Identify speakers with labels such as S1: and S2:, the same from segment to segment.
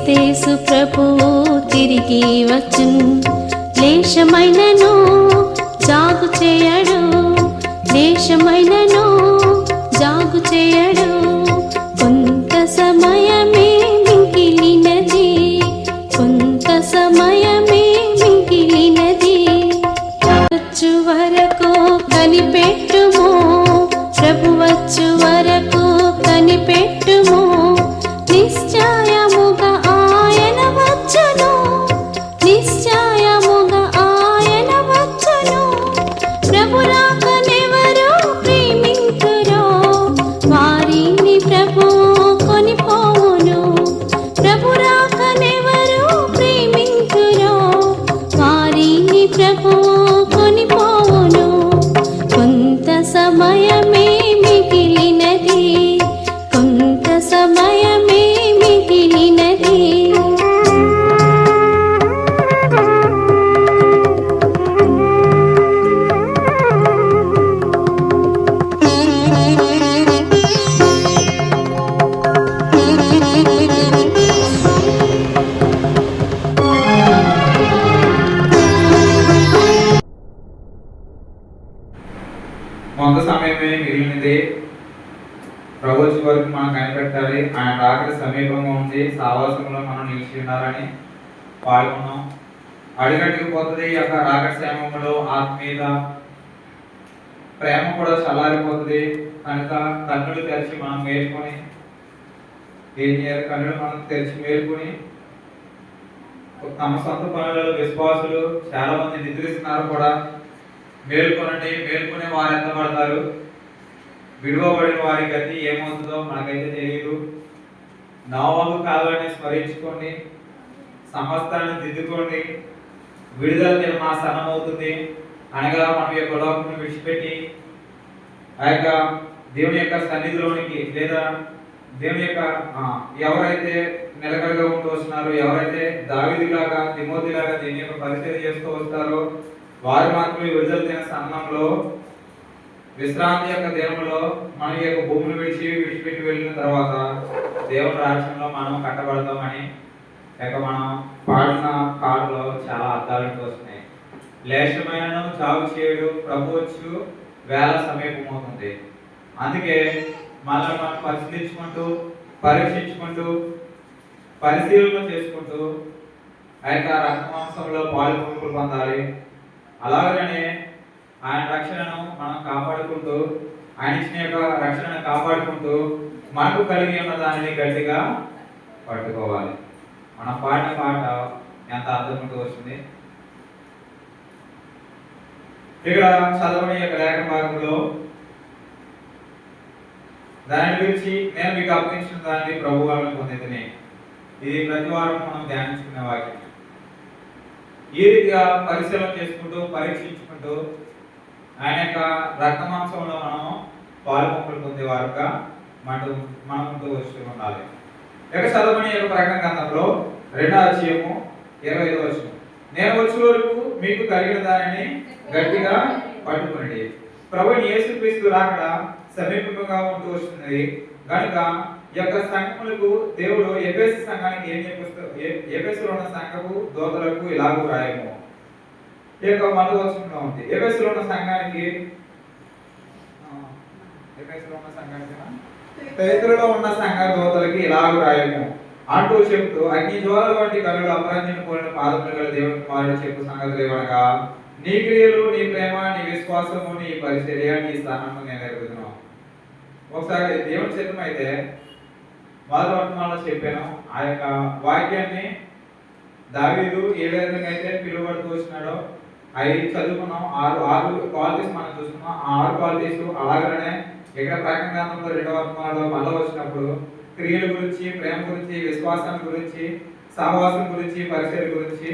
S1: క్రీస్తేసు ప్రభువు తిరిగి వచ్చును. లేశమైనను జాగు చేయడు, లేశమైనను జాగు చేయడు. కొంత సమయమే మిగిలినది, కొంత సమయమే మిగిలినది. వచ్చు వరకు కనిపెట్టుము, ప్రభు వచ్చు వరకు కనిపెట్టుము. నిశ్చయముగా ఆయన వచ్చును, నిశ్చయముగా ఆయన వచ్చును. ప్రభు రాకనెవరు ప్రేమింతురో వారిని ప్రభు కొనిపోవును. ప్రభు రాకనెవరు ప్రేమింతురో వారిని ప్రభు కొనిపోవును. కొంత సమయమే మిగిలినది, కొంత సమయమే మిగిలినది.
S2: కొంత సమయమే మిగిలినది. ప్రభు వచ్చే వరకు మనం కనిపెట్టాలి. ఆయన రాకడ సమీపంగా ఉంది, సావాసంలో మనం నిలిచి ఉండాలని పాల్గొన్నాం. అడిగట్టుకుపోతుంది ఈ యొక్క రాకడ సమయంలో ఆత్మీయత ప్రేమ కూడా చల్లారిపోతుంది. కనుక కన్నులు తెరిచి మనం మేల్కొని ఏం చేయాలి? కన్నులు మనం తెరిచి మేల్కొని తమ సొంత పనులలో విశ్వాసులు చాలా మంది నిద్రిస్తున్నారు కూడా. మేల్కొనండి, మేల్కొనే వారు ఎంత పడతారు? విడువబడిన వారి గతి ఏమవుతుందో మనకైతే తెలియదు. నోవహు కాలాన్ని స్మరించుకోండి, సమస్తాన్ని దిద్దుకోండి. విడుదల దినమాసనం అవుతుంది. అనగా మన యొక్క లోకమును విడిచిపెట్టి ఆ యొక్క దేవుని యొక్క సన్నిధిలోనికి, లేదా దేవుని యొక్క ఎవరైతే నిలకడగా ఉంటూ వస్తున్నారో, ఎవరైతే దావీదులాగా తిమోతిలాగా దీని యొక్క పరిచయం చేస్తూ వస్తారో వారు మాత్రమే విడుదల దిన సమయంలో విశ్రాంతి యొక్క దినంలో మన యొక్క భూమిని విడిచిపెట్టి వెళ్ళిన తర్వాత దేవుని రాజ్యంలో మనం కట్టబడతామని మనం పాడిన పాటలో చాలా అర్థాలు వస్తున్నాయి. లేశమైనను జాగు చేయడు, ప్రభు వచ్చు వేళ సమీపమవుతుంది. అందుకే మనల్ని మనం పరిశీలించుకుంటూ, పరీక్షించుకుంటూ, పరిశీలన చేసుకుంటూ ఆ యొక్క రక్తమాంసంలో పాలుపంపులు పొందాలి. అలాగనే ఆయన రక్షణను మనం కాపాడుకుంటూ, ఆయన ఇచ్చిన యొక్క రక్షణను కాపాడుకుంటూ మనకు కలిగి ఉన్న దానిని గట్టిగా పట్టుకోవాలి. మనం పాడిన పాట ఎంత అర్థమవుతూ వస్తుంది. ఇక్కడ చదవని యొక్క లేఖ భాగంలో దాని గురించి నేను మీకు అప్పగించిన దాన్ని ప్రభు వాళ్ళని పొందితేనే, ఇది ప్రతి వారం మనం ధ్యానించుకునే వాక్యం. ఈ రీతిగా పరిశీలన చేసుకుంటూ, పరీక్షించుకుంటూ ఆయన యొక్క రక్త మాంసంలో మనం పాలుపంపులు పొందే వారుగా మనం ముందు వచ్చి ఉండాలి. ఇక చదవని యొక్క ప్రకటన గ్రంథంలో 2వ అధ్యాయము 25వ వచనం, నేను వచ్చే వరకు మీకు కలిగిన దానిని గట్టిగా పట్టుకునండి. ప్రభుని యేసుక్రీస్తు రాకడ సమీపంగా ఉంటూ వస్తున్నది కనుక ఈ యొక్క సంఘములకు దేవుడు ఎఫెసు సంఘానికి ఏం చెప్పిస్తూ, ఎఫెసులో ఉన్న సంఘపు దూతలకు ఇలాగూ రాయము. ఈ యొక్క మొదటి వచనంలో ఉంది. ఎఫెసులో ఉన్న సంఘానికి పేతురులో ఉన్న సంఘ దూతలకి ఇలాగూ రాయము అంటూ చెప్తూ, అగ్ని జ్వాలల వంటి కనులు అపరంజిని పోలిన పాదములు గల దేవుని కుమారుడు చెప్పు సంగతులు ఏమనగా, నీ క్రియలు, నీ ప్రేమ, నీ విశ్వాసము, నీ పరిచర్య, నీ స్థానము నేను ఎరుగుతున్నాను. ఒకసారి దేవుని చిత్తం అయితే మొదటి వర్తమానంలో చెప్పాను. ఆ యొక్క వాక్యాన్ని దావీదు ఏ విధంగా అయితే పిలువబడుతూ వచ్చినాడో అవి చదువుకున్నాం. ఆరు క్వాలిటీస్ మనం చూసుకున్నాం. ఆ 6 క్వాలిటీస్ అలాగనే ఇక్కడ ప్రకటన గ్రంథంలో 2వ వర్తమానంలో మళ్ళీ వచ్చినప్పుడు క్రియల గురించి, ప్రేమ గురించి, విశ్వాసం గురించి, సహవాసం గురించి, పరిచర్య గురించి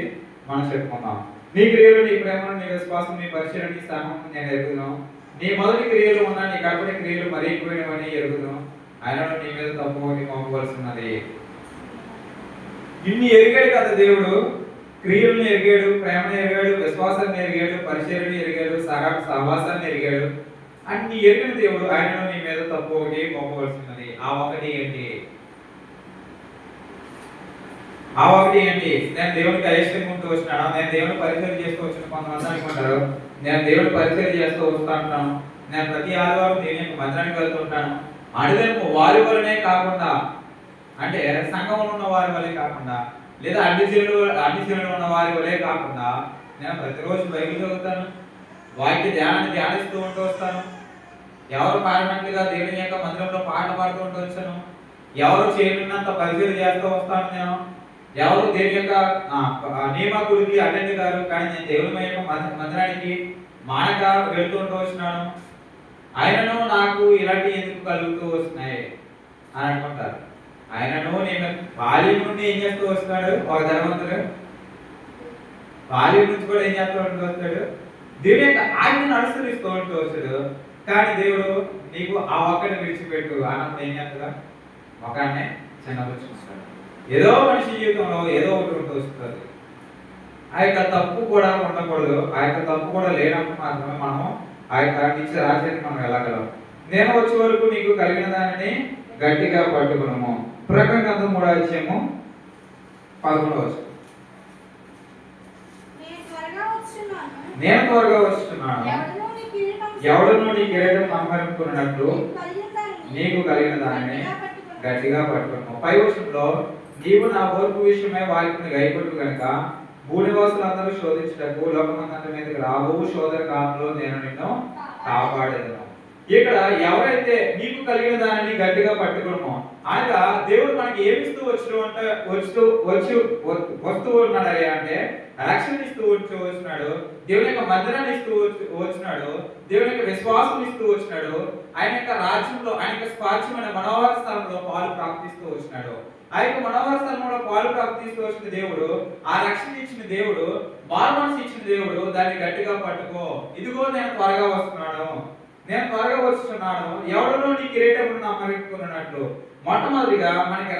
S2: మనం చెప్పుకున్నాం. నీ క్రియలు, నీ ప్రేమను, నీ విశ్వాసం, నీ పరిచర్య, నీ స్థానం నేను ఎరుగుతున్నాను. నీ మొదటి క్రియలు ఉన్నా నీ కడపటి క్రియలు మరీ ఎక్కువైనవని ఎరుగుతున్నాను. ఆయనను నీ మీద తప్పు మోపవలసినది. ఇన్ని ఎరిగాడు కదా దేవుడు. క్రియలను ఎరిగాడు, ప్రేమను ఎరిగాడు, విశ్వాసాన్ని ఎరిగాడు, పరిచర్యను ఎరిగాడు, సహవాసాన్ని ఎరిగాడు. అన్ని ఎరిగిన దేవుడు ఆయనను నీ మీద తప్పు ఒకటి మోపవలసినది. ఆ ఒకటి ఏంటి? ఆ ఒకటి ఏంటి? నేను దేవునికి అయిష్టంగా ఉంటూ వచ్చినాను, నేను దేవుని పరిచయం చేస్తూ వచ్చిన కొంతమంది అనుకుంటారు, నేను దేవుని పరిచయం చేస్తూ వస్తూ ఉంటాను, నేను ప్రతి ఆదివారం దేవుని యొక్క మందిరానికి వెళ్తూ ఉంటాను. అడిదేమో వారి వలనే కాకుండా, అంటే సంఘంలో ఉన్న వారి వలే కాకుండా, లేదా అన్ని శ్రేణులు ఉన్న వారి వలే కాకుండా, నేను ప్రతిరోజు బైబిల్ చదువుతాను, వాక్య ధ్యానాన్ని ధ్యానిస్తూ ఉంటూ వస్తాను, ఎవరు పాడినట్లుగా దేవుని యొక్క మందిరంలో పాట పాడుతూ ఉంటూ వచ్చాను, ఎవరు చేయనున్నంత పరిచయం చేస్తూ వస్తాను నేను, ఎవరు దేవుని యొక్క నియమకుడికి అటెండ్ గారు, కానీ నేను దేవుని యొక్క మందిరానికి మానక వెళ్తూ ఉంటూ వచ్చినాను, ఆయనను నాకు ఇలాంటి ఎందుకు కలుగుతూ వస్తున్నాయి అని అనుకుంటారు. ఆయనను నేను బాల్యం నుండి ఏం చేస్తూ వస్తున్నాడు ఒక ధనవంతుడు, బాల్యం నుంచి కూడా ఏం చేస్తూ ఉంటూ వస్తాడు, దేవుని యొక్క ఆజ్ఞను అనుసరిస్తూ ఉంటూ వచ్చాడు. కానీ దేవుడు నీకు ఆ ఒక్కడిని విడిచిపెట్టు అన్నప్పుడు ఏం చేస్తాడు? ఒకనే చిన్నపుచ్చుకుంటాడు. ఏదో మనిషి జీవితంలో ఏదో ఒకటి ఉంటూ వస్తుంది. ఆ యొక్క తప్పు కూడా ఉండకూడదు. ఆ యొక్క తప్పు కూడా లేనప్పుడు మాత్రమే మనం ఆ యొక్క నిత్య రాజ్యానికి మనం వెళ్ళగలం. నేను వచ్చే వరకు నీకు కలిగిన దానిని గట్టిగా పట్టుకున్నాము. ప్రకటన గ్రంథం 3వ అధ్యాయము 11వ వచనం. నేను త్వరగా వస్తున్నాను, ఎవడును నీ కిరీటం సంహరించుకున్నట్లు నీకు కలిగిన దానిని గట్టిగా పట్టుకున్నాము. 5వ వచనంలో, నీవు నా ఓర్పు విషయమై వాక్యమును గైకొట్టు గనుక భూనివాసులందరూ శోధించుటకు లోకమంతటి మీదకి రాబోవు శోధన కాలంలో నేను నిన్ను కాపాడేదను. ఇక్కడ ఎవరైతే నీకు కలిగిన దానిని గట్టిగా పట్టుకున్నామో, అనగా దేవుడు మనకి ఏమిస్తూ వస్తూ ఉన్నాడయ్యా అంటే రక్షణ ఇస్తూ వచ్చినాడు, దేవుని యొక్క మందిరాన్ని ఇస్తూ వచ్చినాడు, దేవుని యొక్క విశ్వాసం ఇస్తూ వచ్చినాడు, ఆయన యొక్క రాజ్యంలో ఆయన యొక్క స్వాస్థ్యమైన మనోహర స్థలంలో పాలు ప్రాప్తిస్తూ వచ్చినాడు. ఆ యొక్క మనోహర స్థలంలో పాలు ప్రాప్తిస్తూ వచ్చిన దేవుడు, ఆ రక్షణ ఇచ్చిన దేవుడు, మారుమనసు ఇచ్చిన దేవుడు, దాన్ని గట్టిగా పట్టుకో, ఇదిగో నేను త్వరగా వస్తున్నాను, నేను త్వరగా వస్తున్నాను, ఎవడనో నీ కిరీటమును సంహరించుకున్నట్లు. మొట్టమొదటిగా మనకి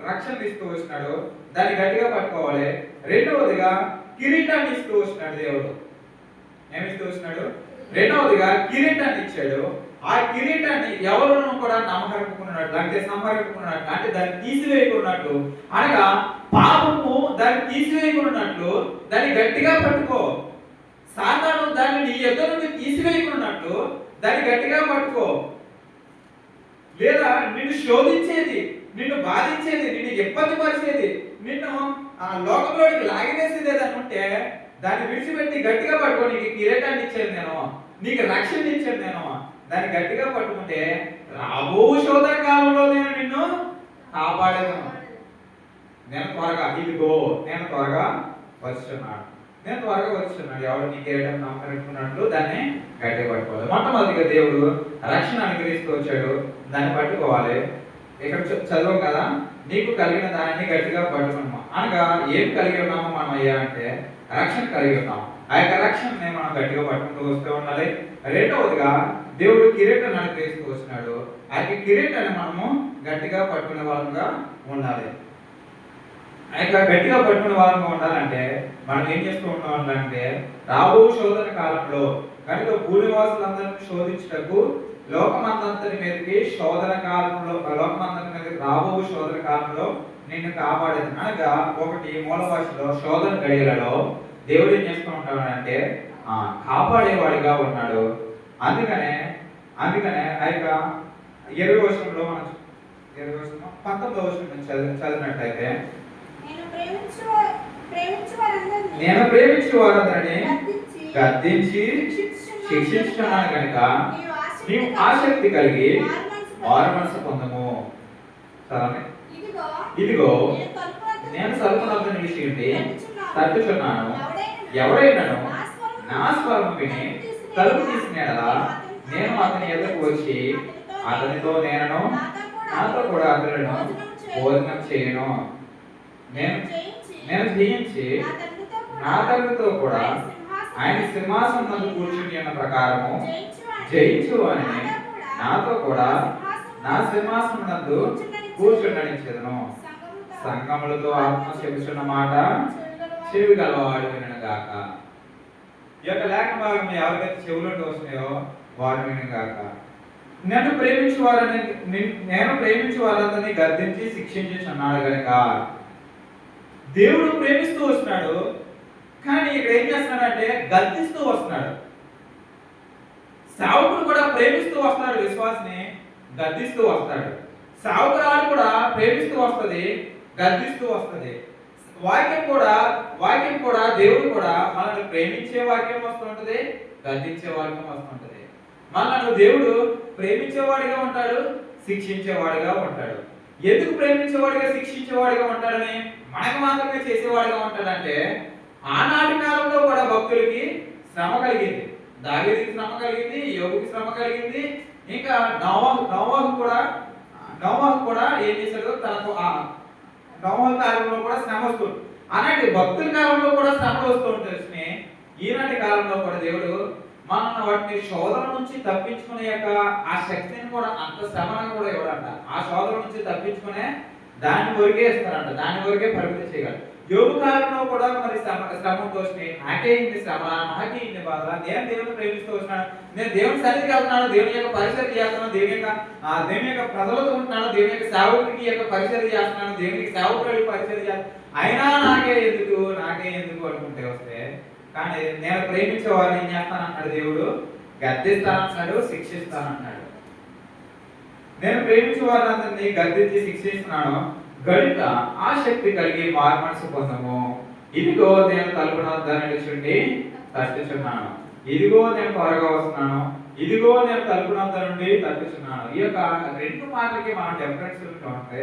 S2: రక్షణ ఇస్తూ వచ్చినాడు, దాన్ని గట్టిగా పట్టుకోవాలి. రెండవదిగా కిరీటాన్ని ఇస్తూ వచ్చినాడు దేవుడు. ఏమిస్తూ వచ్చినాడు? రెండవదిగా కిరీటాన్ని ఇచ్చాడు. ఆ కిరీటాన్ని ఎవరును కూడా నమ్మకరుకున్నట్లు, అంటే సంహరించుకున్నట్లు, అంటే దాన్ని తీసివేయకున్నట్లు, అనగా పాపము దాన్ని తీసివేయకున్నట్లు దాన్ని గట్టిగా పట్టుకో. సాతాను దాన్ని నీ ఎదురు నుండి తీసివేయకున్నట్లు దాన్ని గట్టిగా పట్టుకో. లేదా నిన్ను శోధించేది, నిన్ను బాధించేది, నిన్ను ఇబ్బంది పరిచేది, నిన్ను ఆ లోకంలోకి లాగివేసేది ఏదైనా ఉంటే దాన్ని విడిచిపెట్టి గట్టిగా పట్టుకో. నీకు కిరీటాన్ని ఇచ్చేది నేను, నీకు రక్షణ ఇచ్చేది నేను, దాన్ని గట్టిగా పట్టుకుంటే రాబో శోధన కాలంలో నేను నిన్ను కాపాడేదను. నేను త్వరగా, ఇదిగో నేను త్వరగా వస్తున్నాను, నేను త్వరగా వస్తున్నాడు. ఎవరు నీ కిరీటం సంహరించుకున్నట్లు దాన్ని గట్టిగా పట్టుకోవాలి. మొట్టమొదటిగా దేవుడు రక్షణ అనుగ్రహిస్తూ వచ్చాడు, దాన్ని పట్టుకోవాలి. ఇక్కడ చదవం కదా, నీకు కలిగిన దానిని గట్టిగా పట్టుకున్నాము, అనగా ఏం కలిగి ఉన్నాము మనం అయ్యా అంటే రక్షణ కలిగి ఉన్నాము. ఆ యొక్క రక్షణని మనం గట్టిగా పట్టుకుంటూ వస్తూ ఉండాలి. రెండవదిగా దేవుడు కిరీటాన్ని అనుగ్రహిస్తూ వస్తున్నాడు, ఆ యొక్క కిరీటాన్ని మనము గట్టిగా పట్టుకునే వాళ్ళంగా ఉండాలి. ఆ యొక్క గట్టిగా పట్టుకునే వాళ్ళంగా ఉండాలంటే మనం ఏం చేస్తూ ఉండాలంటే, రాబో శోధన కాలంలో కనుక భూనివాసులందరినీ శోధించుటకు లోకమంతటి మీదకి శోధన కాలంలో, లోకమంతటి మీదకి రాబో శోధన కాలంలో నిన్ను కాపాడేది. అనగా ఒకటి మూల భాషలో శోధన గడియలలో దేవుడు ఏం చేస్తూ ఉంటాడంటే కాపాడేవాడిగా ఉన్నాడు. అందుకనే ఆ యొక్క 20వ వచనంలో మనం 19వ వచనం చదివినట్లయితే, నేను ప్రేమించు వారందరినీ గద్దించి శిక్షించున్నాను కనుక నీవు ఆసక్తి కలిగి మారు మనసు పొందము. ఇదిగో నేను తలుపునొద్ద నిలిచి ఉండి తట్టుచున్నాను, ఎవరైనాను నా స్వరము విని తలుపు తీసినలా నేను అతని ఎదురుకు వచ్చి అతనితో నేను నాతో కూడా అతను భోజనం చేయను. నేను జయించి నా తండ్రితో కూడా ఆయన సింహాసనం నందు కూర్చుని ఉన్న ప్రకారము జయించు అని నాతో కూడా నా సింహాసనం నందు కూర్చుండనిచ్చేదను. సంగములతో ఆత్మ చెబుతున్న మాట చెవి గలవాడు వినను గాక. ఈ యొక్క లేఖన భాగం ఎవరికైతే చెవులు వస్తున్నాయో వారు వినను గాక. నేను ప్రేమించు వారందరినీ గద్దించి శిక్షించి అన్నాడు కనుక దేవుడు ప్రేమిస్తూ వస్తున్నాడు, కానీ ఇక్కడ ఏం చేస్తున్నాడంటే గద్దిస్తూ వస్తున్నాడు. సేవకుడు కూడా ప్రేమిస్తూ వస్తాడు, విశ్వాసిని గద్దిస్తూ వస్తాడు. సేవకురాలు కూడా ప్రేమిస్తూ వస్తుంది, గద్దిస్తూ వస్తుంది. వాక్యం కూడా దేవుడు కూడా మనల్ని ప్రేమించే వాక్యం వస్తుంటది, గద్దించే వాక్యం వస్తుంటది. మనల్ని దేవుడు ప్రేమించేవాడిగా ఉంటాడు, శిక్షించేవాడిగా ఉంటాడు. ఎందుకు ప్రేమించేవాడిగా శిక్షించేవాడిగా ఉంటాడని, మనకు మాత్రమే చేసేవాడిగా ఉంటాడంటే, ఆనాటి కాలంలో కూడా భక్తులకి శ్రమ కలిగింది. దావీదుకి శ్రమ కలిగింది, యోబుకి శ్రమ కలిగింది. ఇంకా నోవాహు కూడా ఏం చేశాడు, తనకు నోవాహు కాలంలో కూడా శ్రమ వస్తుంది. అలాంటి భక్తుల కాలంలో కూడా శ్రమలు వస్తూ ఉంటాయి. ఈనాటి కాలంలో కూడా దేవుడు మన వాటిని శోధన నుంచి తప్పించుకునే యొక్క ఆ శక్తిని కూడా, అంత శ్రమను కూడా ఇవ్వడంట. ఆ శోధన నుంచి తప్పించుకునే దాని వరకే ఇస్తారంట, దాని వరకే పరిమితి చేయగలరు. యోగు కాలంలో కూడా మరి శ్రమతో వచ్చినాయి. నాకే ఇన్ని శ్రమ, నాకే ఇన్ని బాధ, నేను దేవుని ప్రేమిస్తూ వస్తున్నాను, నేను దేవుని సన్నిధికి వెళ్తున్నాను, దేవుని యొక్క పరిచర్య చేస్తున్నాను, దేవుని యొక్క ప్రజలతో ఉంటున్నాను, దేవుని యొక్క సేవకుడికి యొక్క పరిచర్య చేస్తున్నాను, దేవునికి సేవకుడికి పరిచర్య చేస్తున్నాను, అయినా నాకే ఎందుకు అనుకుంటే వస్తే, కానీ నేను ప్రేమించే వారిని ఏం చేస్తానంటున్నాడు దేవుడు, గద్దిస్తానంటున్నాడు, శిక్షిస్తానంటున్నాడు. నేను ప్రేమించే వారిని గద్దించి శిక్షిస్తున్నాను గనుక ఆ శక్తి కలిగి మారు మనసు పొందము. ఇదిగో నేను తలుపు వద్ద నిలుచుండి తట్టుచున్నాను, ఇదిగో నేను త్వరగా వస్తున్నాను, ఇదిగో నేను తలుపు వద్ద నుండి తట్టుచున్నాను. ఈ యొక్క రెండు మాటలకి మనం డిఫరెన్స్ ఉంటే,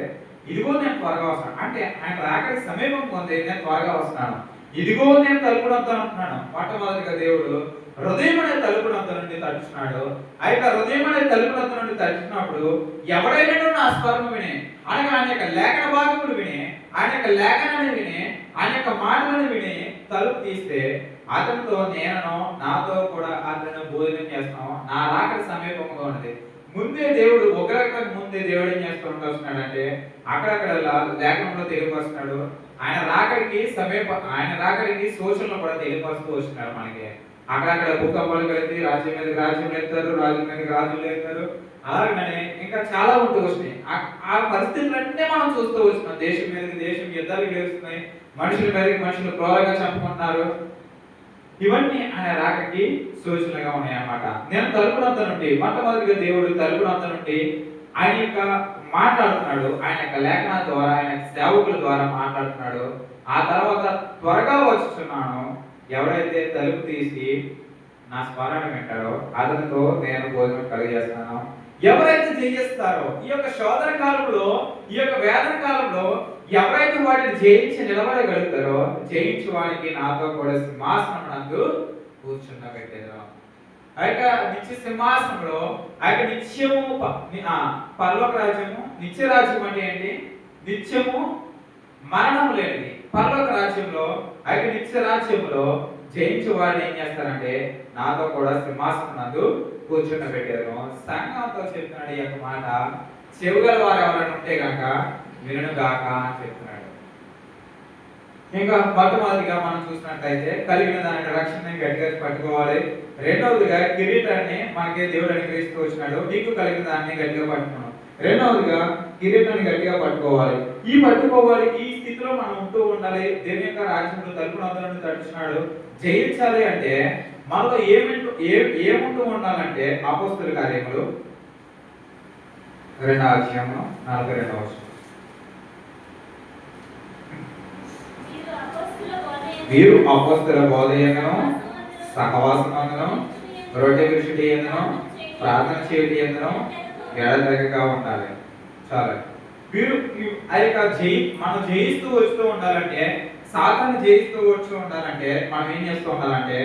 S2: ఇదిగో నేను త్వరగా వస్తున్నాను అంటే ఆయన రాకడికి సమీపం పొంది నేను త్వరగా వస్తున్నాను. ఇదిగో నేను తలుపు వద్ద ఉంటున్నాను. మొట్టమొదటిగా దేవుడు హృదయం అనే తలుపు వద్ద నుండి తట్టుచున్నాడు. ఆ యొక్క హృదయం అనే తలుపు వద్ద నుండి తట్టుచున్నప్పుడు ఎవరైనా నా స్వరం విని, అనగా ఆయన యొక్క లేఖన భాగములు విని, ఆయన యొక్క లేఖనాన్ని విని, ఆయన యొక్క మాటలను విని తలుపు తీస్తే అతనితో నేను నాతో కూడా అతను భోజనం చేస్తాం. నా రాకడి సమీపంగా ఉన్నది. ముందే దేవుడు ఒకరికి ముందే దేవుడు ఏం చేస్తూ వస్తున్నాడంటే, అక్కడక్కడ లేఖనంలో తెలియపరుస్తున్నాడు. ఆయన రాకడికి సూచనలు కూడా తెలియపరుస్తూ వస్తున్నాడు మనకి. అక్కడక్కడ భూకంపాలు కలిగి రాజ్యం మీద రాజ్యం ఎత్తారు, రాజుల మీద రాజులు ఎత్తారు. అలాగనే ఇంకా చాలా ఉంటూ వచ్చినాయి. ఆ పరిస్థితులన్నీ మనం చూస్తూ వస్తున్నాం. దేశం మీదకి దేశం యుద్ధాలు గెలుస్తున్నాయి, మనుషుల మీదకి మనుషులు క్రూరంగా చంపుకుంటున్నారు. ఇవన్నీ ఆయన రాకకి సూచనలుగా ఉన్నాయి అన్నమాట. నేను తలుపునంత నుండి, మొట్టమొదటిగా దేవుడు తలుపునంత నుండి ఆయన యొక్క మాట్లాడుతున్నాడు, ఆయన యొక్క లేఖనాల ద్వారా, ఆయన సేవకుల ద్వారా మాట్లాడుతున్నాడు. ఆ తర్వాత త్వరగా వచ్చుచున్నాను, ఎవరైతే తలుపు తీసి నా స్మరణ వింటాడో అతనితో నేను భోజనం కలిగజేస్తాను. ఎవరైతే జయిస్తారో, ఈ యొక్క శోధన కాలంలో, ఈ యొక్క వేదన కాలంలో ఎవరైతే వాటిని జయించి నిలబడగలుగుతారో, జయించి వాడికి నాతో కూడా సింహాసనం నందు కూర్చుండబెట్టేదాం. ఆ యొక్క నిత్య సింహాసనంలో ఆ యొక్క నిత్యము పరలోక రాజ్యము, నిత్య రాజ్యం అంటే ఏంటి? నిత్యము మరణం లేనిది. పరలోక రాజ్యంలో, ఆ యొక్క నిత్య రాజ్యంలో జయించు వాడిని ఏం చేస్తారంటే నాతో కూడా సింహాసనం నందు కూర్చుండబెట్టారు. సంఘంతో చెప్తున్నాడు ఈ యొక్క మాట. చెవుగల వారు ఎవరైనా ఉంటే గనక వినును గాక అని చెప్తున్నాడు. ఇంకా మొట్టమొదటిగా మనం చూసినట్లయితే కలిగిన దాని రక్షణ గట్టిగా పట్టుకోవాలి. రెండవదిగా కిరీటాన్ని మనకి దేవుడు అనుగ్రహిస్తూ వచ్చినాడు. నీకు కలిగిన దాన్ని గట్టిగా పట్టుకున్నాం. రెండవదిగా కిరీటాన్ని గట్టిగా పట్టుకోవాలి. ఈ స్థితిలో మనం ఉంటూ ఉండాలి. దేవుని యొక్క రాజ్యంలో తలుపు నొద్దలను తడుచున్నాడు. జయించాలి అంటే మనలో ఏముంటూ ఉండాలంటే అపోస్తలుల కార్యములు 2వ అధ్యాయము 42వ వచనం. వీరు అపోస్తలుల బోధయందును సహవాసమందును రొట్టె విరుచుట యందును ప్రార్థన చేయుట యందును ఎడతెగక ఉండాలి. చాలా వీరు ఆ యొక్క మనం జయిస్తూ వస్తూ ఉండాలంటే, సాతాను జయిస్తూ వచ్చి ఉండాలంటే మనం ఏం చేస్తూ ఉండాలంటే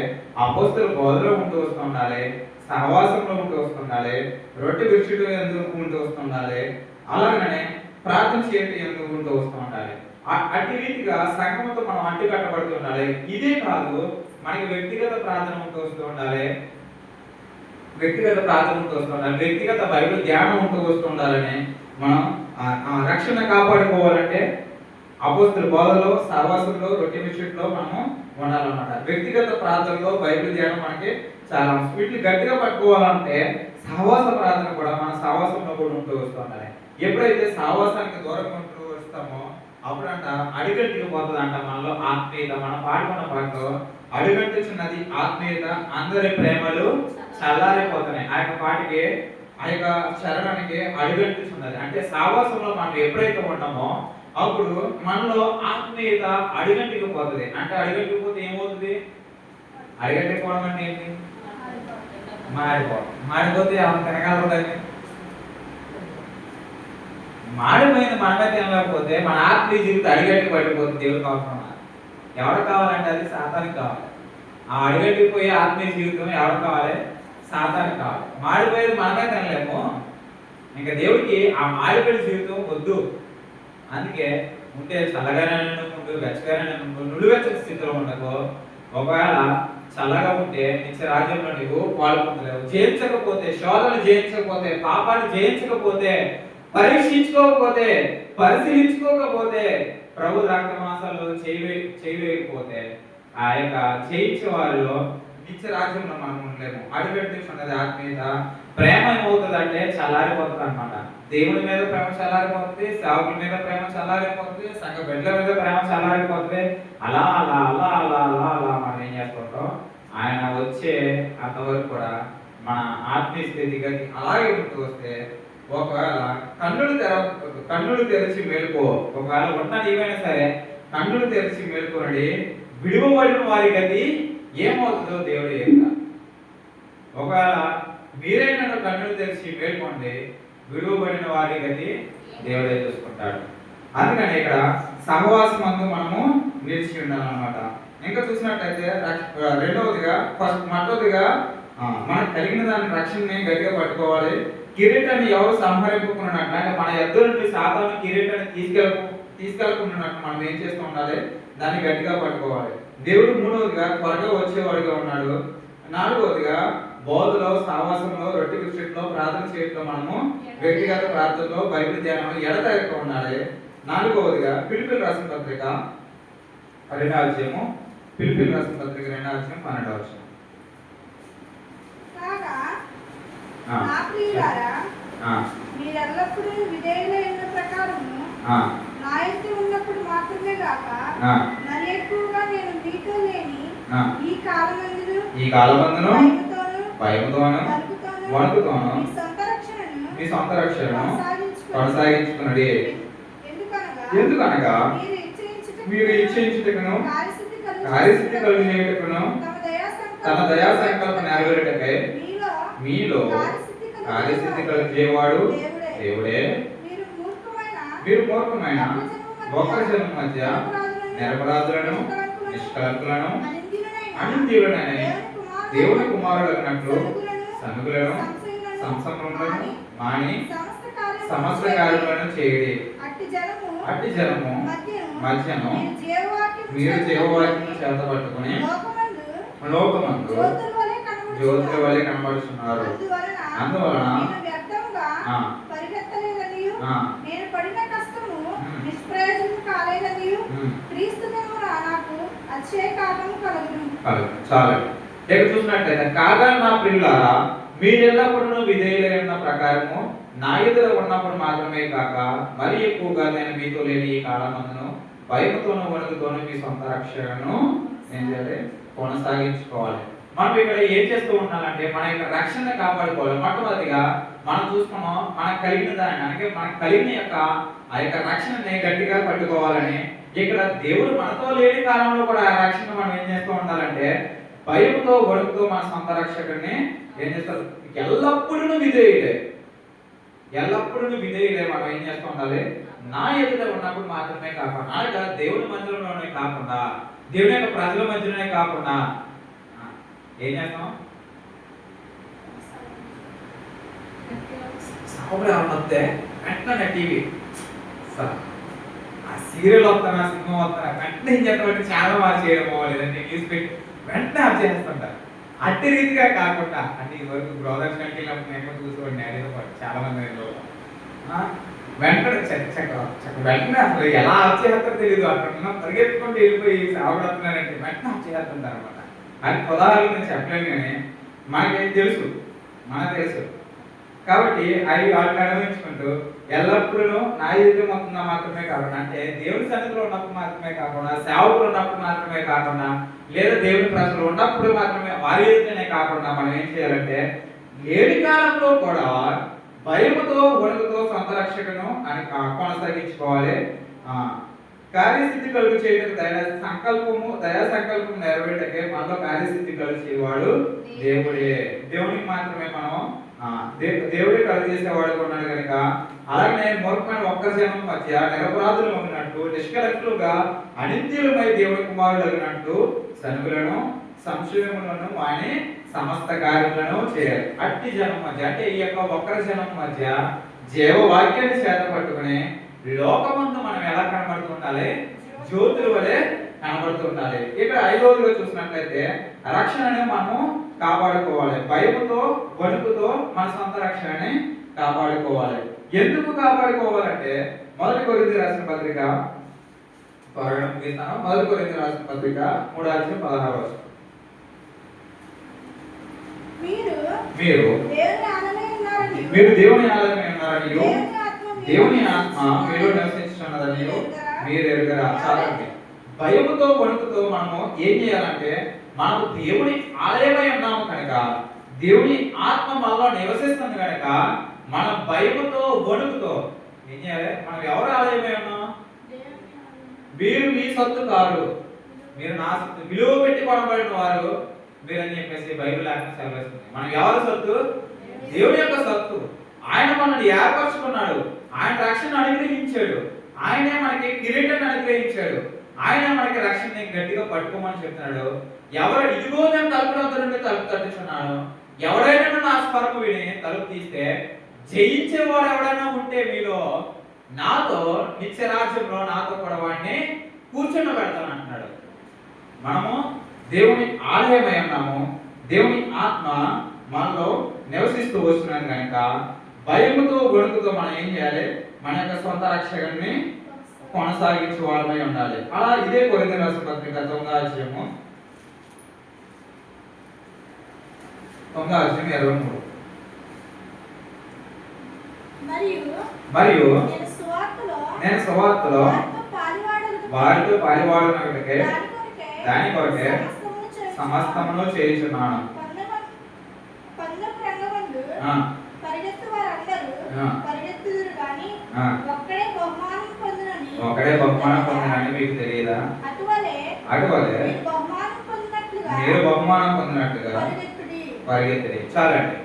S2: అపోస్తలుల బోధలో ఉంటూ వస్తూ ఉండాలి, సహవాసంలో ఉంటూ వస్తుండాలి, రొట్టె విరుచుట యందు ఉంటూ వస్తుండాలి, అలాగనే ప్రార్థన చేయటం ఎందుకు ఉంటూ వస్తూ ఉండాలి. అట్టి రీతిగా సంఘంతో మనం అంటు కట్టబడుతూ ఉండాలి. ఇదే కాదు, మనకి వ్యక్తిగత ప్రార్థన ఉంటూ వస్తూ ఉండాలి, వ్యక్తిగత బైబిల్ ధ్యానం ఉంటూ వస్తూ ఉండాలని. మనం రక్షణ కాపాడుకోవాలంటే అపోస్తలుల బోధలో, సహవాసంలో, రొట్టె విరుచుటలో మనము ఉండాలన్నమాట. వ్యక్తిగత ప్రార్థనలో బైబిల్ ధ్యానం మనకి చాలా వీటిని గట్టిగా పట్టుకోవాలంటే సహవాస ప్రార్థన కూడా మన సహవాసంలో కూడా ఉంటూ వస్తూ ఉండాలి. ఎప్పుడైతే సహవాసానికి దూరంగా ఉంటూ వస్తామో అప్పుడంట అడుగంటికి పోతుంది అంట మనలో ఆత్మీయత. మనం పాడుకున్న పాటలో అడుగంటుచున్నది ఆత్మీయత, అందరి ప్రేమలు చల్లారిపోతున్నాయి. ఆ యొక్క పాటకి, ఆ యొక్క చరణానికి అడుగంటుచున్నది అంటే సావాసంలో మనం ఎప్పుడైతే ఉంటామో అప్పుడు మనలో ఆత్మీయత అడుగంటికి పోతుంది. అంటే అడుగంటికి పోతే ఏమవుతుంది? అడుగంటికి పోవడం అంటే ఏంటి? మారిపోవడం. మారిపోతే ఎవరు తినగలరు దాన్ని? మాడిపోయింది మనమే తినలేకపోతే మన ఆత్మీయ జీవితం అడిగట్టి పడిపోతుంది. దేవుడికి అవసరం. ఎవరికి కావాలంటే అది సాతానికి కావాలి. ఆ అడిగట్టి పోయే ఆత్మీయ జీవితం ఎవరికి కావాలి? సాతానికి కావాలి. మాడిపోయేది మనమే తినలేము. ఇంకా దేవుడికి ఆ మాడిపోయిన జీవితం వద్దు. అందుకే ఉంటే చల్లగానే ఉండు, వెచ్చగానే ఉండు, నుడివెచ్చని స్థితిలో ఉండకు. ఒకవేళ చల్లగా ఉంటే నిత్య రాజ్యంలో నీవు పాల్పొందలేవు. జయించకపోతే, శోధనలు జయించకపోతే, పాపాన్ని జయించకపోతే, పరీక్షించుకోకపోతే, పరిశీలించుకోకపోతే, ప్రభు రక్త మాసాలు చేయలేకపోతే ఆ యొక్క జయించే వారిలో నిత్య రాజ్యంలో మనం ఉండలేము. అడుగంటున్నది ఆత్మీయత. ప్రేమ ఏమవుతుంది అంటే చల్లారిపోతుంది అనమాట. దేవుని మీద ప్రేమ చల్లారిపోతుంది, సేవకుల మీద ప్రేమ చల్లారిపోతుంది, సంఘ బిడ్డల మీద ప్రేమ చల్లారిపోతుంది. అలా అలా అలా అలా అలా అలా మనం ఏం చేసుకుంటాం? ఆయన వచ్చే అంతవరకు కూడా మన ఆత్మీయ స్థితిగతి అలాగే ఉంటూ వస్తే, ఒకవేళ కన్నులు తెరిచి మేలుకో. ఒకవేళ ఉన్న ఏమైనా సరే కన్నులు తెరిచి మేలుకోనండి. విడువబడిన వారి గతి ఏమవుతుందో దేవుడు చెప్తా. ఒకవేళ మీరైనా కన్నులు తెరిచి మేల్కోండి, విడువబడిన వారి గతి దేవుడే చూసుకుంటాడు. అందుకని ఇక్కడ సహవాసం అందు మనము నిలిచి ఉండాలన్నమాట. ఇంకా చూసినట్లయితే రెండవదిగా మొదటిగా మనకు కలిగిన దాని రక్షణని గట్టిగా పట్టుకోవాలి. కిరీటాన్ని ఎవరు సంహరింపుకున్నట్టు అంటే మన ఎద్దు నుండి సాతాను కిరీటాన్ని తీసుకెళ్ళకున్నట్టు మనం ఏం చేస్తూ ఉండాలి? దాన్ని గట్టిగా పట్టుకోవాలి. దేవుడు మూడవదిగా త్వరగా వచ్చేవాడిగా ఉన్నాడు. నాలుగవదిగా బోధలో, సహవాసంలో, రొట్టె విషయంలో, ప్రార్థన చేయడంలో మనము వ్యక్తిగత ప్రార్థనలో, బైబిల్ ధ్యానంలో ఎడతెగక ఉండాలి. నాలుగవదిగా ఫిలిప్పీయులకు రాసిన పత్రిక 2వ అధ్యాయము, ఫిలిప్పీయులకు రాసిన పత్రిక 2వ అధ్యాయం 12వ వచనం.
S3: నా ప్రియులారా, మీరెల్లప్పుడూ విధేయులైన ప్రకారము నా ఎత్తి ఉన్నప్పుడు మాత్రమే కాక మరి ఎక్కువగా నేను మీతో లేని ఈ కాలమందును భయముతోను వణుకుతోను మీ సొంత రక్షణను కొనసాగించుకున్నది. ఎందుకనగా మీరు ఇచ్చేంచుటకును కార్యసిద్ధి కలిగినట్టుకును తన దయా సంకల్పం నెరవేరుటకై మీలో కార్యసిద్ధి కలిగేవాడు దేవుడే. మీరు మూర్ఖమైన ఒకరి జనం మధ్య నిరపరాధులను, నిష్కలంకులను, అనింద్యులనని దేవుని కుమారులైనట్లు సనుగులను, సంసంగులను మాని సమస్త కార్యములను చేయడి. అట్టి జనము మధ్యను మీరు జీవవాక్యము చేత పట్టుకుని లోకమందు జ్యోతుల వలె కనబడుతున్నారు. అందువలన నేను పడిన కష్టము నిష్ప్రయోజనం కాలేదనియు క్రీస్తు దినమున నాకు అతిశయ కారణము కలుగును.
S2: చాలు. ఇక్కడ చూసినట్లయితే కాగా నా ప్రియులారా, మీరెల్లప్పుడూ విధేయులైన ప్రకారము నా ఎదుట ఉన్నప్పుడు మాత్రమే కాక మరి ఎక్కువగా నేను మీతో లేని ఈ కాలమందును భయముతోనూ వణుకుతోనూ మీ సొంత రక్షణను ఏం చేయాలి? కొనసాగించుకోవాలి. మనం ఇక్కడ ఏం చేస్తూ ఉండాలంటే మన యొక్క రక్షణ కాపాడుకోవాలి. మొట్టమొదటిగా మనం చూసుకున్నాం, మనకు కలిగిన దాన్ని అంటే మనకు కలిగిన యొక్క ఆ యొక్క రక్షణని గట్టిగా పట్టుకోవాలని. ఇక్కడ దేవుడు మనతో లేని కాలంలో కూడా ఆ రక్షణ మనం ఏం చేస్తూ ఉండాలంటే భయంతో వణుకుతో మన సొంత రక్షకుడిని ఏం చేస్తారు? ఎల్లప్పుడూ విధేయుడే. మనం ఏం చేస్తూ ఉండాలి? నా ఎదుట ఉన్నప్పుడు మాత్రమే కాకుండా, అనగా దేవుని మధ్యలోనే కాకుండా, దేవుని యొక్క ప్రజల మధ్యలోనే కాకుండా ఏం చేస్తాం? సాగులు ఏమన్నా వస్తే వెంటనే టీవీ ఆ సీరియల్ వస్తానా, సినిమా వస్తానా వెంటనే ఏం చేస్తామంటే చాలా బాగా చేయడమో లేదంటే న్యూస్ పెట్టి వెంటనే అది చేస్తుంటారు. అట్టి రీతిగా కాకుండా, అంటే ఇదివరకు బ్రోదర్స్ కంటే నేను చూసుకోండి, డాడీతో పాటు చాలా మంది వెంటనే వెంటనే అసలు ఎలా చేస్తారో తెలియదు. అక్కడ పరిగెత్తుకుంటూ వెళ్ళిపోయి సాగుతున్నారంటే వెంటనే చేస్తుంటారు అనమాట. అది ఉదాహరణ నేను చెప్పలేను, కానీ మనకేం తెలుసు, మనకు తెలుసు కాబట్టి అవి వాటిని అనుభవించుకుంటూ ఎల్లప్పుడూ నా ఎదురు మాత్రమే కాకుండా, అంటే దేవుని సన్నిధిలో ఉన్నప్పుడు మాత్రమే కాకుండా, సేవకులు ఉన్నప్పుడు మాత్రమే కాకుండా, లేదా దేవుని ప్రజలు ఉన్నప్పుడు మాత్రమే వారి ఎదురునే కాకుండా మనం ఏం చేయాలంటే లేని కాలంలో కూడా భయముతో వణుకుతో సొంత రక్షకను అని కొనసాగించుకోవాలి. కార్యసిద్ధి కలుగు చేయడానికి దయా సంకల్పము నెరవేటకే మనలో కార్యసిద్ధి కలుగు చేయవాడు దేవుడే. దేవునికి మాత్రమే మనం దేవుడే కలుగు చేసేవాడు ఉన్నాడు కనుక, అలాగనే మూర్ఖమైన ఒక్క జనం మధ్య నిరపరాధులు ఉన్నట్టు నిష్కలక్షలుగా అనింద్యులమై దేవుడి కుమారుడు అగినట్టు సనుగులను సంశయములను వాని సమస్త కార్యములను చేయాలి. అట్టి జనం మధ్య, అంటే ఈ యొక్క ఒక్కరి జనం మధ్య జీవవాక్యాన్ని చేత పట్టుకుని లోకమందు మనం ఎలా కనబడుతూ ఉండాలి? జ్యోతుల వలె కనబడుతూ ఉండాలి. ఇక్కడ 5వదిగా చూసినట్లయితే రక్షణని మనము కాపాడుకోవాలి. భయముతో వణుకుతో మన సొంత రక్షణని కాపాడుకోవాలి. ఎందుకు కాపాడుకోవాలంటే 1 కొరింథీ రాసిన పత్రిక 1 కొరింథీ రాసిన పత్రిక 3:16 మీరు దేవుని ఆలయమై ఉన్నారని దేవుని ఆత్మ మీలో నివసించుచున్నదని మీరు ఎరుగరా. చాలండి. భయముతో వణుకుతో మనము ఏం చేయాలంటే, మనము దేవుని ఆలయమై ఉన్నాము కనుక, దేవుని ఆత్మ మనలో నివసిస్తుంది కనుక, మన భయముతో వణుకుతో ఏం చేయాలి? మనం ఎవరు ఆలయమై ఉన్నాం? మీరు మీ సొత్తు కారు, మీరు నా సొత్తు, విలువ పెట్టి కొనబడిన వారు మీరు అని చెప్పేసి బైబిల్ లేఖనం సెలవిస్తుంది. మనం ఎవరి సొత్తు? దేవుని యొక్క సొత్తు. ఆయన మనల్ని ఏర్పరచుకున్నాడు, ఆయన రక్షణ అనుగ్రహించాడు, ఆయనే మనకి కిరీటాన్ని అనుగ్రహించాడు, ఆయన మనకి రక్షణ గట్టిగా పట్టుకోమని చెప్తున్నాడు. ఎవరు ఇదిగో నేను తలుపు నుండి తలుపు తట్టుచున్నాను, ఎవరైనా నా స్వరము విని తలుపు తీస్తే జయించేవాడు ఎవరైనా ఉంటే మీలో నాతో నిత్య రాజ్యంలో నాతో కూడా వాడిని కూర్చొని అంటున్నాడు. మనము దేవుని ఆలయమై ఉన్నాము, దేవుని ఆత్మ మనలో నివసిస్తూ వస్తున్నాం కనుక భయముతో వణుకుతో మనం ఏం చేయాలి? మన యొక్క సొంత రక్షకుని కొనసాగించే వాళ్ళమై ఉండాలి. అలా ఇదే కొరింథీ రాసిన పత్రిక 9:23 మరియు నేను సువార్తలో వారితో పాలివాడనొకటికే దాని కొరకే సమస్తమును చేయుచున్నాను. ఒకడే బహుమానం పొందినని మీకు తెలియదా? అటువలే మీరు బహుమానం పొందినట్లుగా పరిగెత్తుడి. చాలండి.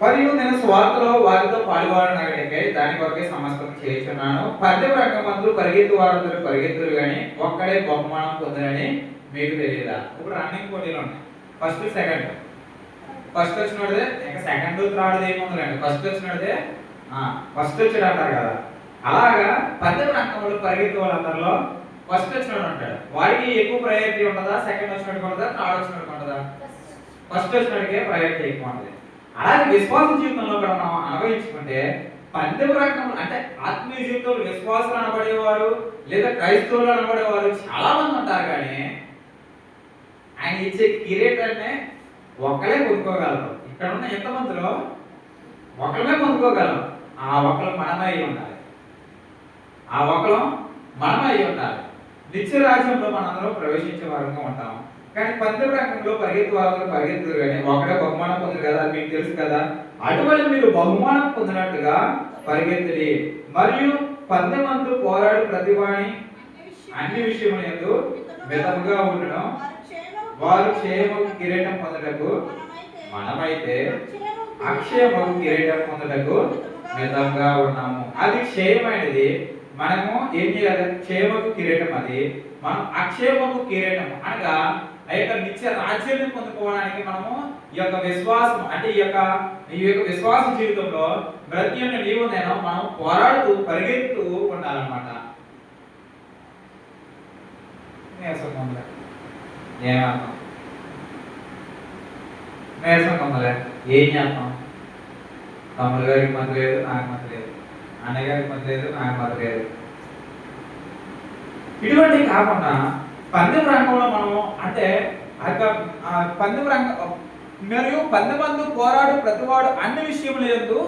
S2: మరియు నేను స్వార్థలో వారితో పాలువాడనగడికై దాని కొరకే సమస్తం చేయుచున్నాను. 10 రంగమందు పరిగెత్తు వారందరూ పరిగెత్తులు కానీ ఒక్కడే బహుమానం పొందినని మీకు తెలియదా? ఇప్పుడు రన్నింగ్ పోటీలు ఉన్నాయి. ఫస్ట్ సెకండ్, ఫస్ట్ వచ్చినోడే ఇంకా సెకండ్ థర్డ్ ఏముందండి, ఫస్ట్ వచ్చినోడే ఫస్ట్ వచ్చాడు అంటారు కదా. అలాగా 10 రంగంలో పరిగెత్తే వాళ్ళందరిలో ఫస్ట్ వచ్చినోడు ఉంటాడు. వాడికి ఎక్కువ ప్రయారిటీ ఉంటుందా? సెకండ్ వచ్చినోడికి ఉంటుందా? థర్డ్ వచ్చినోడికి ఉంటుందా? ఫస్ట్ వచ్చినోడికే ప్రయారిటీ ఎక్కువ ఉంటుంది. అలాగే విశ్వాస జీవితంలో కూడా మనం అనుభవించుకుంటే 10 రంగంలో, అంటే ఆత్మీయ జీవితంలో విశ్వాసులు అనబడేవారు లేదా క్రైస్తవులు అనబడేవారు చాలా మంది ఉంటారు. కానీ ఆయన ఇచ్చే కిరీటాన్ని ఒకళ్ళే పొందుకోగలరు. ఇక్కడ ఉన్న ఎంతమందిలో ఒకళ్ళే పొందుకోగలరు. ఆ ఒకళ్ళు మనమై ఉండాలి. ఆ ఒకళ్ళు మనమై ఉండాలి. నిత్య రాజ్యంలో మనందరం ప్రవేశించే వారంగా ఉంటాం. కానీ 10 రంగంలో పరిగెత్తు వాళ్ళందరూ పరిగెత్తురు కానీ ఒకడే బహుమానం పొందరు కదా, మీకు తెలుసు కదా. అటువంటి మీరు బహుమానం పొందినట్టుగా పరిగెత్తుడి. మరియు 10 మంది పోరాడు ప్రతివాణి అన్ని విషయముల యందు మితముగా ఉండడం, వారు క్షేమము కిరీటం పొందుటకు, మనమైతే అక్షయమగు కిరీటం పొందుటకు మితంగా ఉన్నాము. అది క్షయమైనది. మనము ఏం చేయాలి? క్షేమకు కిరీటం. అది మనం అక్షయమకు కిరీటం అనగా ఆ యొక్క నిత్య రాజ్యాన్ని పొందుకోవడానికి మనము ఈ యొక్క విశ్వాసం, అంటే ఈ యొక్క విశ్వాస జీవితంలో ప్రతి ఒక్క నీవు నేను మనం పోరాడుతూ పరిగెత్తు ఉండాలన్నమాట. ఏమర్థం? నీరసం పొందలే ఏం చేస్తాం? తమ్ముడు గారికి మధ్య లేదు, నాకు మధ్య లేదు, అన్నయ్య గారికి మధ్య లేదు, నాకు మధ్య లేదు. ఇటువంటి కాకుండా 10 రంగంలో మనము, అంటే 10 మరియు 10 మంది పోరాడు ప్రతివాడు అన్ని విషయముల యందు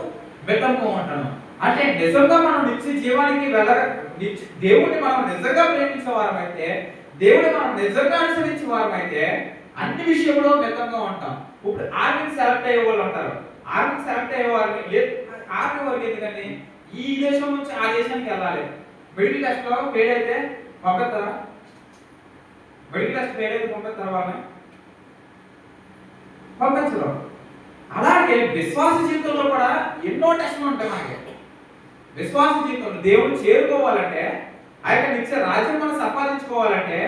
S2: మితము ఉంటాను. అంటే నిజంగా మనం నిత్య జీవానికి దేవుడిని మనం నిజంగా ప్రేమించే వారమైతే, దేవుడిని మనం నిజంగా అనుసరించే వారమైతే అన్ని విషయంలో మితంగా ఉంటాం. ఇప్పుడు ఆర్మీకి సెలెక్ట్ అయ్యే వాళ్ళు అంటారు. ఆర్మీకి సెలెక్ట్ అయ్యే వారిని ఆర్మీ వరకు ఎందుకని ఈ దేశం నుంచి ఆ దేశానికి వెళ్ళాలి. మెడికల్ టెస్ట్ లో ఫెయిల్ అయితే పంపిస్తారా? మెడికల్ టెస్ట్ ఫెయిల్ అయితే పంపిస్తారా వాళ్ళని? పంపించరు. అలాగే విశ్వాస జీవితంలో కూడా ఎన్నో టెస్టులు ఉంటాయి మనకి. విశ్వాస జీవితంలో దేవుడు చేరుకోవాలంటే, ఆ యొక్క నిత్య రాజ్యం మనం సంపాదించుకోవాలంటే,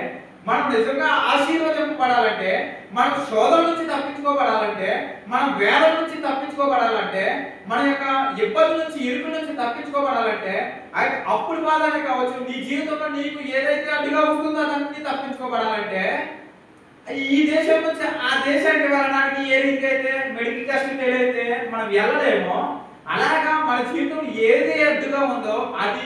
S2: మనం నిజంగా ఆశీర్వదింపబడాలంటే, మనం శోధన నుంచి తప్పించుకోబడాలంటే, మనం వేదన నుంచి తప్పించుకోబడాలంటే, మన యొక్క ఇబ్బంది నుంచి ఇరుకు నుంచి తప్పించుకోబడాలంటే, అప్పుడు బాధనే కావచ్చు, నీ జీవితంలో నీకు ఏదైతే అడ్డుగా వస్తుందో అదన్నీ తప్పించుకోబడాలంటే, ఈ దేశం నుంచి ఆ దేశానికి వెళ్ళడానికి ఏ రీతి అయితే మెడికల్ టెస్ట్ ఫెయిల్ అయితే మనం వెళ్ళలేమో, అలాగా మన జీవితంలో ఏది అడ్డుగా ఉందో అది